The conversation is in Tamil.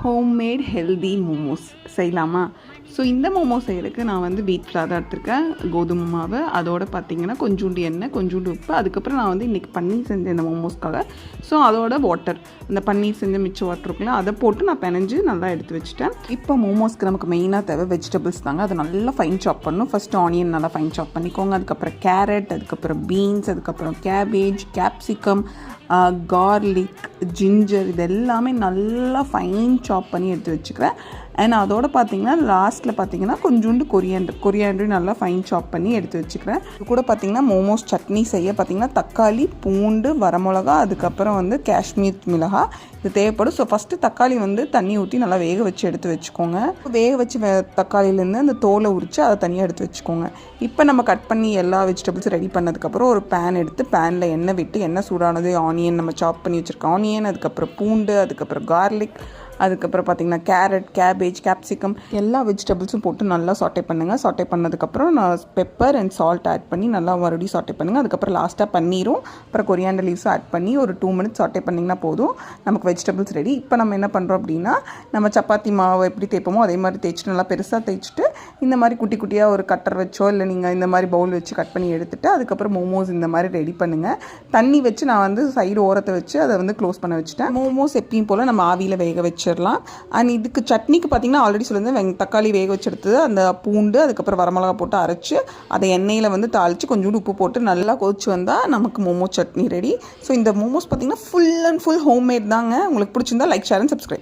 ஹோம்மேட் ஹெல்தி மோமோஸ் செய்யலாமா? ஸோ இந்த மோமோஸ் செய்கிறதுக்கு நான் வந்து வீட் ஃப்ளார் தான் எடுத்திருக்கேன், கோதுமை மாவு, அதோடு பார்த்திங்கன்னா கொஞ்சோண்டு எண்ணெய், கொஞ்சோண்டு உப்பு. அதுக்கப்புறம் நான் வந்து இன்றைக்கி பன்னீர் செஞ்சேன் இந்த மோமோஸ்க்காக. ஸோ அதோட வாட்டர், அந்த பன்னீர் செஞ்ச மிச்சம் வாட்டர் இருக்குல்ல, அதை போட்டு நான் பிணைஞ்சு நல்லா எடுத்து வச்சுட்டேன். இப்போ மோமோஸ்க்கு நமக்கு மெயினாக தேவை வெஜிடபிள்ஸ் தாங்க. அதை நல்லா ஃபைன் சாப் பண்ணணும். ஃபஸ்ட்டு ஆனியன் நல்லா ஃபைன் சாப் பண்ணிக்கோங்க. அதுக்கப்புறம் கேரட், அதுக்கப்புறம் பீன்ஸ், அதுக்கப்புறம் கேபேஜ், கேப்சிகம், கார்லிக், ஜிஞ்சர், இது எல்லாமே நல்லா ஃபைன் சாப் பண்ணி எடுத்து வச்சுக்கிறேன். அண்ட் அதோடு பார்த்திங்கன்னா லாஸ்ட்டில் பார்த்திங்கன்னா கொஞ்சோண்டு கொரியாண்டர் நல்லா ஃபைன் சாப் பண்ணி எடுத்து வச்சுக்கிறேன். இது கூட பார்த்திங்கன்னா மோமோஸ் சட்னி செய்ய பார்த்திங்கன்னா தக்காளி, பூண்டு, வரமிளகா, அதுக்கப்புறம் வந்து காஷ்மீர் மிளகா இது தேவைப்படும். ஸோ ஃபஸ்ட்டு தக்காளி வந்து தண்ணி ஊற்றி நல்லா வேக வச்சு எடுத்து வச்சுக்கோங்க. வேக வச்சு தக்காளியிலேருந்து அந்த தோலை உரித்து அதை தனியாக எடுத்து வச்சுக்கோங்க. இப்போ நம்ம கட் பண்ணி எல்லா வெஜிடபிள்ஸும் ரெடி பண்ணதுக்கப்புறம் ஒரு பேன் எடுத்து பேனில் எண்ணெய் விட்டு, எண்ணெய் சூடானது ஆனியன் நம்ம சாப் பண்ணி வச்சுருக்கோம் ஆனியன், அதுக்கப்புறம் பூண்டு, அதுக்கப்புறம் கார்லிக், அதுக்கப்புறம் பார்த்திங்கன்னா கேரட், கேபேஜ், கேப்சிகம் எல்லா வெஜிடபிள்ஸும் போட்டு நல்லா சாட்டே பண்ணுங்கள். சாட்டே பண்ணதுக்கப்புறம் நான் பெப்பர் அண்ட் சால்ட் ஆட் பண்ணி நல்லா மறுபடியும் சாட்டே பண்ணுங்கள். அதுக்கப்புறம் லாஸ்ட்டாக பன்னீரும் அப்புறம் கொரியாண்டர் லீவ்ஸும் ஆட் பண்ணி ஒரு 2 மினிட்ஸ் சாட்டே பண்ணிங்கன்னா போதும், நமக்கு வெஜிடபிள்ஸ் ரெடி. இப்போ நம்ம என்ன பண்ணுறோம் அப்படின்னா, நம்ம சப்பாத்தி மாவு எப்படி தேய்ப்போமோ அதே மாதிரி தேய்ச்சிட்டு நல்லா பெருசாக தேய்ச்சிட்டு இந்த மாதிரி குட்டி குட்டியாக ஒரு கட்டர் வச்சோ இல்லை நீங்கள் இந்த மாதிரி பவுல் வச்சு கட் பண்ணி எடுத்துகிட்டு அதுக்கப்புறம் மோமோஸ் இந்த மாதிரி ரெடி பண்ணுங்கள். தண்ணி வச்சு நான் வந்து சைடு ஓரத்தை வச்சு அதை வந்து க்ளோஸ் பண்ண வச்சுட்டேன். மோமோஸ் எப்பயும் போல் நம்ம ஆவியில் வேக வச்சிடலாம். அண்ட் இதுக்கு சட்னிக்கு பார்த்திங்கன்னா ஆல்ரெடி சொல்லியிருந்தேன், தக்காளி வேக வச்சு எடுத்தது, அந்த பூண்டு, அதுக்கப்புறம் வரமிளகா போட்டு அரைச்சி அதை எண்ணெயில் வந்து தாளித்து கொஞ்சோண்டு உப்பு போட்டு நல்லா கொதிச்சு வந்தால் நமக்கு மோமோ சட்னி ரெடி. ஸோ இந்த மோமோஸ் பார்த்திங்கன்னா ஃபுல் அண்ட் ஃபுல் ஹோம்மேட் தாங்க. உங்களுக்கு பிடிச்சிருந்தா லைக், ஷேர் அண்ட் சப்ஸ்கிரைப்.